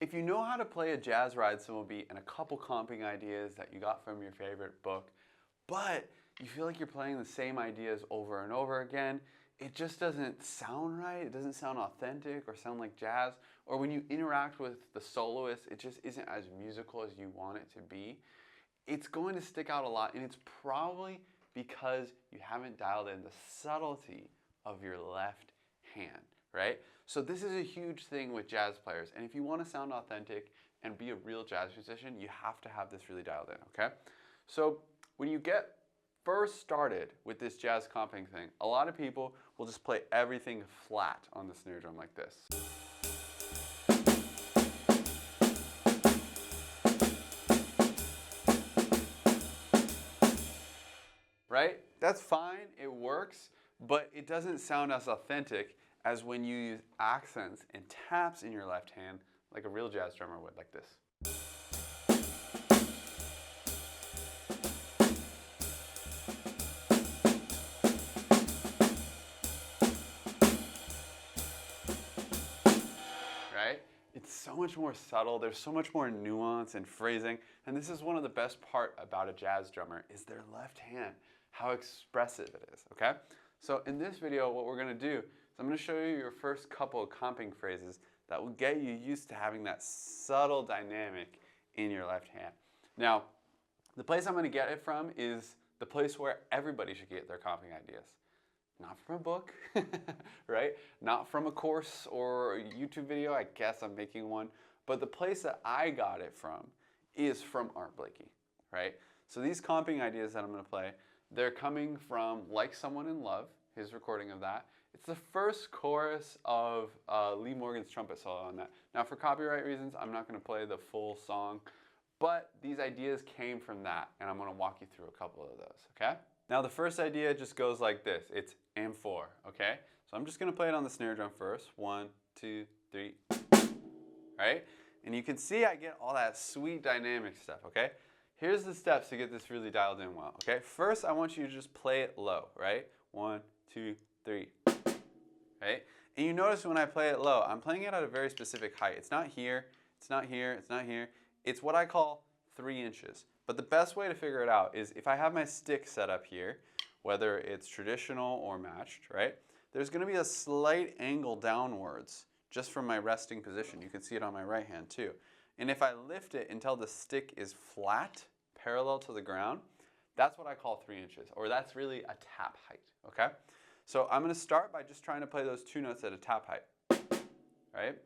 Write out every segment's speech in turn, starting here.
If you know how to play a jazz ride cymbal beat and a couple comping ideas that you got from your favorite book, but you feel like you're playing the same ideas over and over again, it just doesn't sound right, it doesn't sound authentic or sound like jazz, or when you interact with the soloist, it just isn't as musical as you want it to be, it's going to stick out a lot, and it's probably because you haven't dialed in the subtlety of your left hand, right? So this is a huge thing with jazz players, and if you want to sound authentic and be a real jazz musician, you have to have this really dialed in, okay? So when you get first started with this jazz comping thing, a lot of people will just play everything flat on the snare drum like this. Right? That's fine, it works, but it doesn't sound as authentic as when you use accents and taps in your left hand like a real jazz drummer would, like this. Right? It's so much more subtle, there's so much more nuance and phrasing, and this is one of the best part about a jazz drummer is their left hand, how expressive it is, okay? So in this video, what we're gonna do is I'm gonna show you your first couple of comping phrases that will get you used to having that subtle dynamic in your left hand. Now, the place I'm gonna get it from is the place where everybody should get their comping ideas. Not from a book, right? Not from a course or a YouTube video, I guess I'm making one, but the place that I got it from is from Art Blakey, right? So these comping ideas that I'm gonna play, they're coming from Like Someone in Love, his recording of that. It's the first chorus of Lee Morgan's trumpet solo on that. Now for copyright reasons, I'm not gonna play the full song, but these ideas came from that, and I'm gonna walk you through a couple of those, okay? Now the first idea just goes like this, it's and4, okay? So I'm just gonna play it on the snare drum first. 1, 2, 3, right? And you can see I get all that sweet dynamic stuff, okay? Here's the steps to get this really dialed in well, okay? First, I want you to just play it low, right? 1, 2, 3, right? And you notice when I play it low, I'm playing it at a very specific height. It's not here, it's not here, it's not here. It's what I call 3 inches. But the best way to figure it out is if I have my stick set up here, whether it's traditional or matched, right? There's gonna be a slight angle downwards just from my resting position. You can see it on my right hand too. And if I lift it until the stick is flat, parallel to the ground, that's what I call 3 inches, or that's really a tap height, okay? So I'm gonna start by just trying to play those 2 notes at a tap height, right?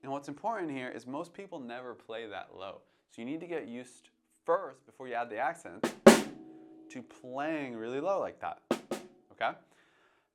And what's important here is most people never play that low. So you need to get used first, before you add the accents, to playing really low like that, okay?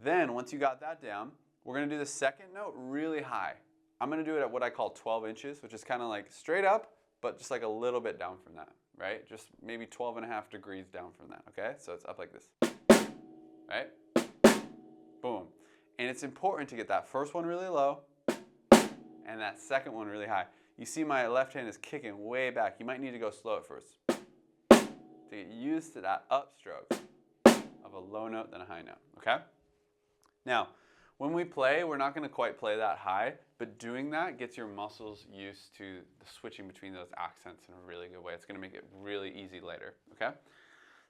Then, once you got that down, we're gonna do the second note really high. I'm gonna do it at what I call 12 inches, which is kind of like straight up, but just like a little bit down from that, right? Just maybe 12.5 degrees down from that, okay? So it's up like this, right? Boom. And it's important to get that first one really low and that second one really high. You see my left hand is kicking way back. You might need to go slow at first to get used to that upstroke of a low note then a high note, okay? Now, when we play, we're not gonna quite play that high, but doing that gets your muscles used to the switching between those accents in a really good way. It's gonna make it really easy later, okay?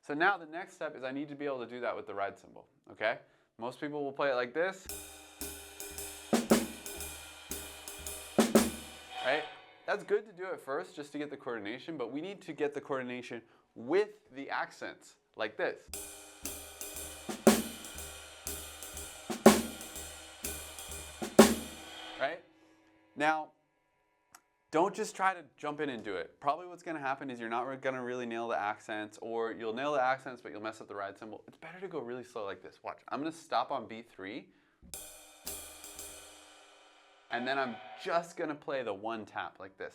So now the next step is I need to be able to do that with the ride cymbal, okay? Most people will play it like this, right? That's good to do it first just to get the coordination, but we need to get the coordination with the accents like this. Right? Now, don't just try to jump in and do it. Probably what's going to happen is you're not going to really nail the accents, or you'll nail the accents but you'll mess up the ride cymbal. It's better to go really slow like this. Watch. I'm going to stop on beat 3. And then I'm just going to play the 1 tap like this.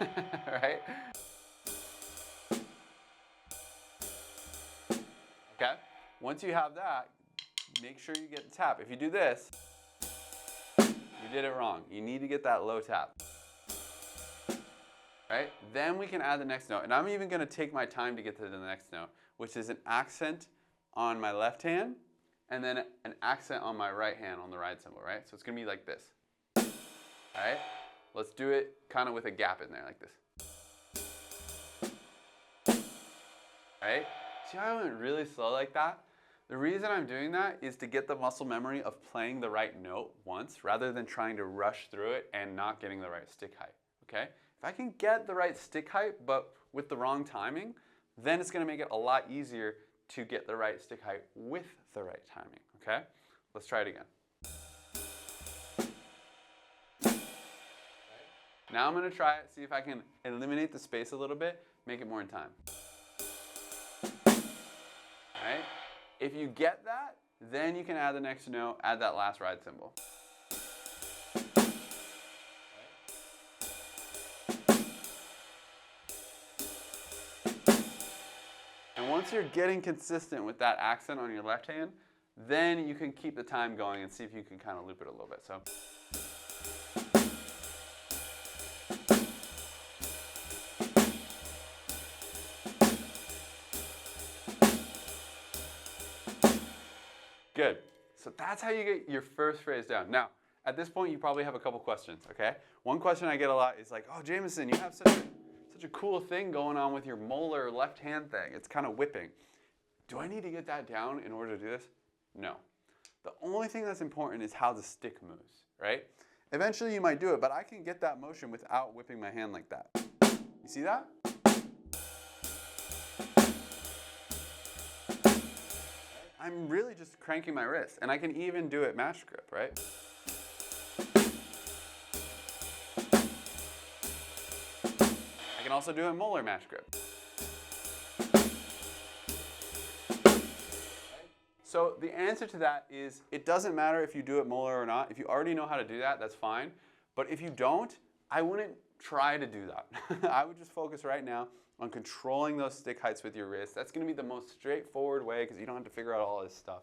Right? Okay? Once you have that, make sure you get the tap. If you do this, you did it wrong. You need to get that low tap. Right? Then we can add the next note. And I'm even going to take my time to get to the next note, which is an accent on my left hand and then an accent on my right hand on the ride cymbal, right? So it's going to be like this. All right, let's do it kind of with a gap in there like this. All right, see how I went really slow like that? The reason I'm doing that is to get the muscle memory of playing the right note once rather than trying to rush through it and not getting the right stick height, okay? If I can get the right stick height but with the wrong timing, then it's gonna make it a lot easier to get the right stick height with the right timing, okay? Let's try it again. Now I'm gonna try it, see if I can eliminate the space a little bit, make it more in time. All right? If you get that, then you can add the next note, add that last ride cymbal. And once you're getting consistent with that accent on your left hand, then you can keep the time going and see if you can kind of loop it a little bit. So. Good. So that's how you get your first phrase down. Now, at this point, you probably have a couple questions, okay? One question I get a lot is like, oh, Jameson, you have such a cool thing going on with your molar left hand thing. It's kind of whipping. Do I need to get that down in order to do this? No. The only thing that's important is how the stick moves, right? Eventually you might do it, but I can get that motion without whipping my hand like that. You see that? I'm really just cranking my wrist, and I can even do it match grip, right? I can also do it molar match grip. So the answer to that is it doesn't matter if you do it molar or not. If you already know how to do that, that's fine. But if you don't, I wouldn't try to do that. I would just focus right now on controlling those stick heights with your wrist. That's going to be the most straightforward way because you don't have to figure out all this stuff.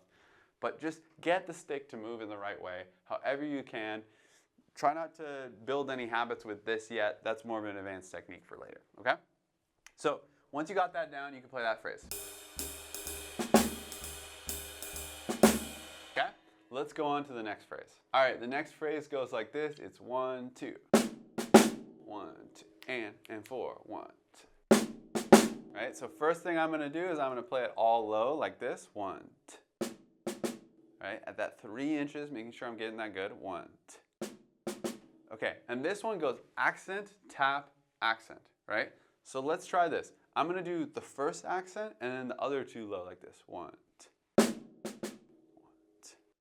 But just get the stick to move in the right way, however you can. Try not to build any habits with this yet. That's more of an advanced technique for later, okay? So once you got that down, you can play that phrase. Okay, let's go on to the next phrase. All right, the next phrase goes like this. It's 1, 2. 1, 2, and 4, 1, 2. Right, so first thing I'm going to do is I'm going to play it all low like this. 1, 2. Right, at that 3 inches, making sure I'm getting that good. 1, 2. Okay, and this one goes accent, tap, accent, right? So let's try this. I'm going to do the first accent and then the other 2 low like this. 1, 2. 1,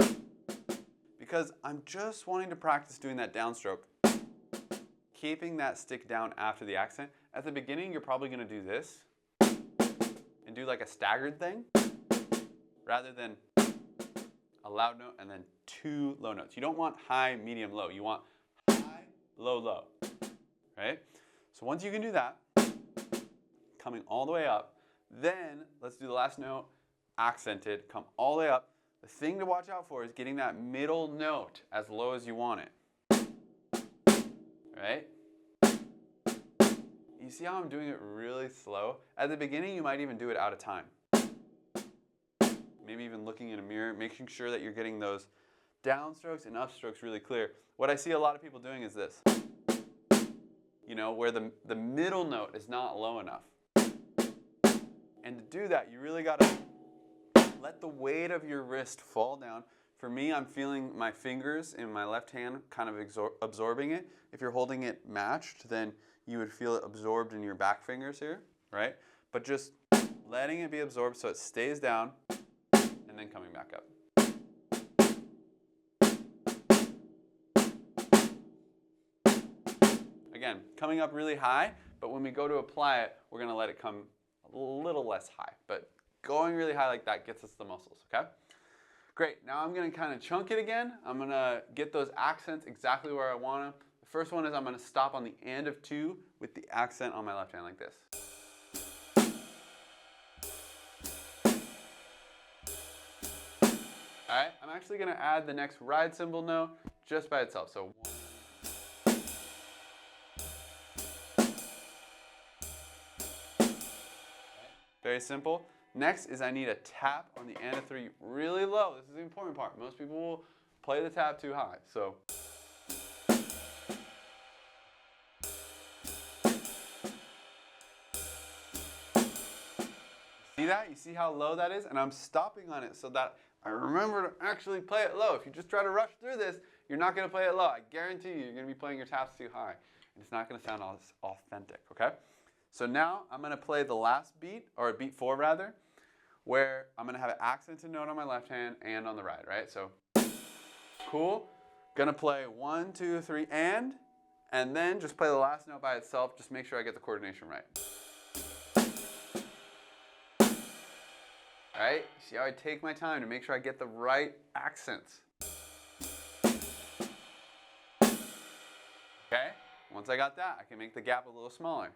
2. Because I'm just wanting to practice doing that downstroke, keeping that stick down after the accent. At the beginning, you're probably going to do this and do like a staggered thing rather than a loud note and then 2 low notes. You don't want high, medium, low. You want high, low, low, right? So once you can do that, coming all the way up, then let's do the last note, accented, come all the way up. The thing to watch out for is getting that middle note as low as you want it, right? You see how I'm doing it really slow? At the beginning, you might even do it out of time. Maybe even looking in a mirror, making sure that you're getting those downstrokes and upstrokes really clear. What I see a lot of people doing is this. You know, where the middle note is not low enough. And to do that, you really gotta let the weight of your wrist fall down. For me, I'm feeling my fingers in my left hand kind of absorbing it. If you're holding it matched, then you would feel it absorbed in your back fingers here, right? But just letting it be absorbed so it stays down and then coming back up. Again, coming up really high, but when we go to apply it, we're gonna let it come a little less high, but going really high like that gets us the muscles, okay? Great, now I'm gonna kind of chunk it again. I'm gonna get those accents exactly where I want them. The first one is I'm gonna stop on the end of 2 with the accent on my left hand like this. All right, I'm actually gonna add the next ride cymbal note just by itself. So 1. Very simple. Next is I need a tap on the end of 3 really low. This is the important part. Most people will play the tap too high. So, all See that? You see how low that is? And I'm stopping on it so that I remember to actually play it low. If you just try to rush through this, you're not going to play it low. I guarantee you're going to be playing your taps too high. And it's not going to sound as authentic, okay? So now I'm going to play the last beat, or beat 4 rather, where I'm going to have an accented note on my left hand and on the right, right? So, cool. Going to play 1, 2, 3, and then just play the last note by itself. Just make sure I get the coordination right. All right? See how I take my time to make sure I get the right accents. Okay? Once I got that, I can make the gap a little smaller.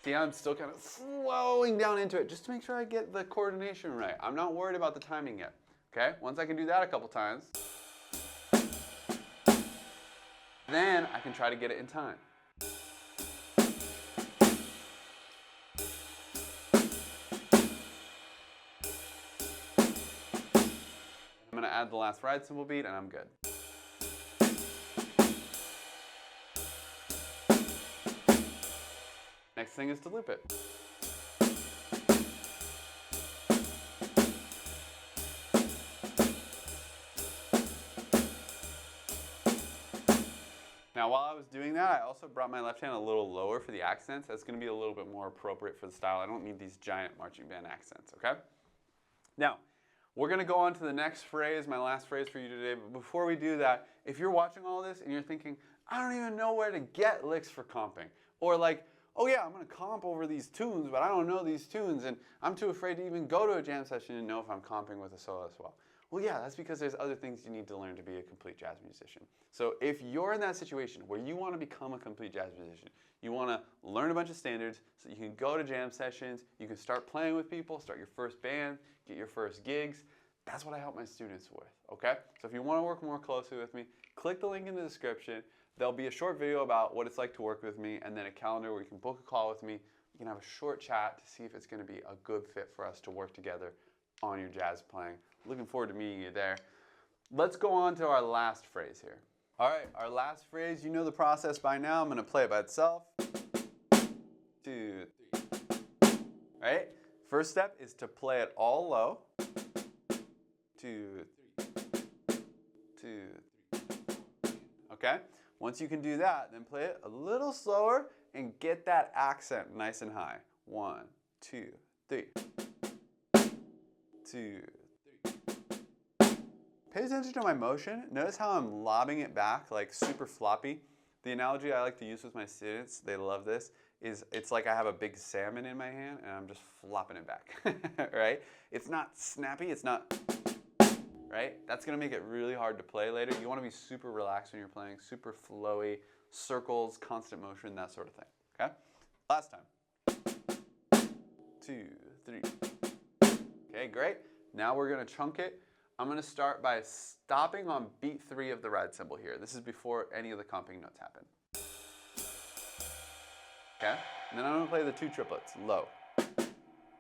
See how I'm still kind of slowing down into it just to make sure I get the coordination right. I'm not worried about the timing yet. Okay? Once I can do that a couple times, then I can try to get it in time. I'm going to add the last ride cymbal beat and I'm good. Next thing is to loop it. Now while I was doing that, I also brought my left hand a little lower for the accents. That's going to be a little bit more appropriate for the style. I don't need these giant marching band accents, okay? Now, we're going to go on to the next phrase, my last phrase for you today. But before we do that, if you're watching all this and you're thinking, I don't even know where to get licks for comping, or like, oh yeah, I'm going to comp over these tunes, but I don't know these tunes, and I'm too afraid to even go to a jam session and know if I'm comping with a solo as well. Well, yeah, that's because there's other things you need to learn to be a complete jazz musician. So if you're in that situation where you want to become a complete jazz musician, you want to learn a bunch of standards so you can go to jam sessions, you can start playing with people, start your first band, get your first gigs, that's what I help my students with, okay? So if you want to work more closely with me, click the link in the description. There'll be a short video about what it's like to work with me, and then a calendar where you can book a call with me. You can have a short chat to see if it's going to be a good fit for us to work together on your jazz playing. Looking forward to meeting you there. Let's go on to our last phrase here. All right, our last phrase, you know the process by now. I'm going to play it by itself. 2, 3. All right, first step is to play it all low. 2, 3. 2, 3. Okay? Once you can do that, then play it a little slower and get that accent nice and high. 1, 2, 3. 2, 3. Pay attention to my motion. Notice how I'm lobbing it back like super floppy. The analogy I like to use with my students, they love this, is it's like I have a big salmon in my hand and I'm just flopping it back, right? It's not snappy, it's not, right? That's gonna make it really hard to play later. You wanna be super relaxed when you're playing, super flowy, circles, constant motion, that sort of thing, okay? Last time. 2, 3. Okay, great. Now we're gonna chunk it. I'm going to start by stopping on beat 3 of the ride cymbal here. This is before any of the comping notes happen. Okay? And then I'm going to play the 2 triplets, low.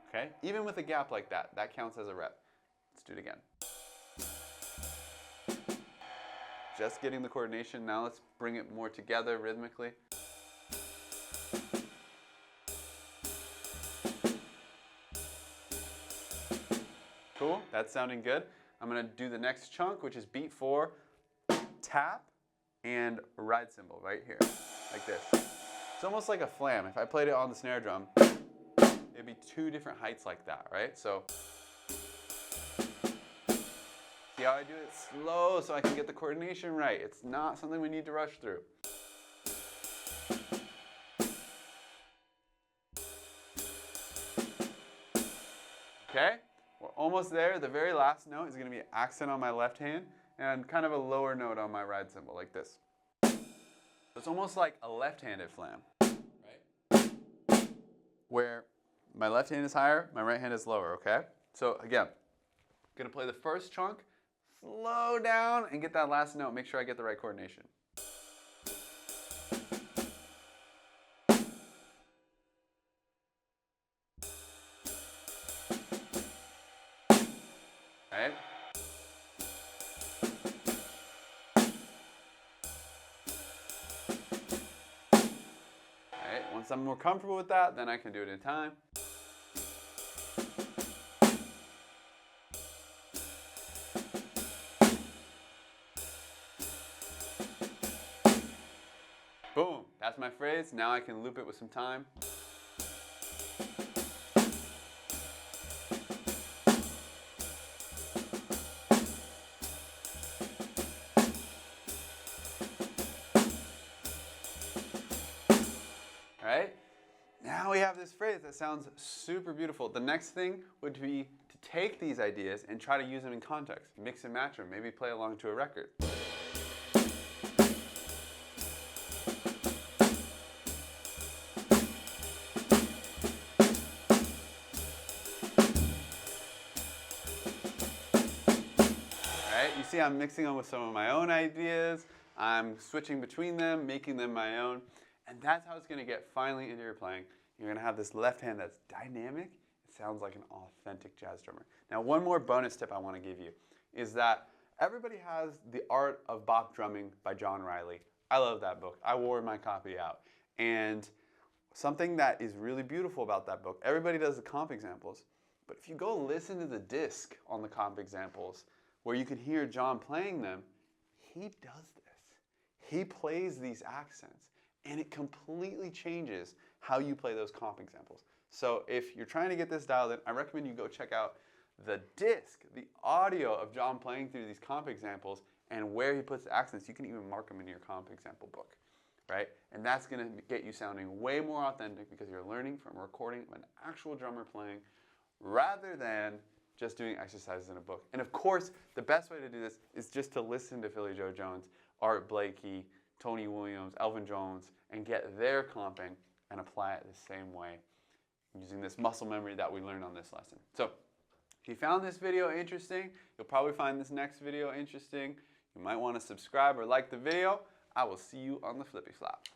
Okay? Even with a gap like that, that counts as a rep. Let's do it again. Just getting the coordination. Now let's bring it more together rhythmically. Cool? That's sounding good. I'm going to do the next chunk, which is beat 4, tap, and ride cymbal right here, like this. It's almost like a flam. If I played it on the snare drum, it'd be 2 different heights like that, right? So, see how I do it slow so I can get the coordination right. It's not something we need to rush through. Okay? We're almost there. The very last note is going to be an accent on my left hand and kind of a lower note on my ride cymbal, like this. It's almost like a left-handed flam, right? Where my left hand is higher, my right hand is lower, okay? So again, I'm going to play the first chunk, slow down, and get that last note. Make sure I get the right coordination. Right? Alright, Once I'm more comfortable with that, then I can do it in time. Boom, that's my phrase. Now I can loop it with some time. All right, now we have this phrase that sounds super beautiful. The next thing would be to take these ideas and try to use them in context. Mix and match them, maybe play along to a record. You see I'm mixing them with some of my own ideas. I'm switching between them, making them my own. And that's how it's going to get finally into your playing. You're going to have this left hand that's dynamic. It sounds like an authentic jazz drummer. Now, one more bonus tip I want to give you is that everybody has The Art of Bop Drumming by John Riley. I love that book. I wore my copy out. And something that is really beautiful about that book, everybody does the comp examples, but if you go listen to the disc on the comp examples, where you can hear John playing them, he does this. He plays these accents, and it completely changes how you play those comp examples. So if you're trying to get this dialed in, I recommend you go check out the disc, the audio of John playing through these comp examples, and where he puts the accents. You can even mark them in your comp example book, right? And that's gonna get you sounding way more authentic because you're learning from a recording of an actual drummer playing rather than just doing exercises in a book. And of course, the best way to do this is just to listen to Philly Joe Jones, Art Blakey, Tony Williams, Elvin Jones, and get their comping and apply it the same way using this muscle memory that we learned on this lesson. So, if you found this video interesting, you'll probably find this next video interesting. You might want to subscribe or like the video. I will see you on the flippy flop.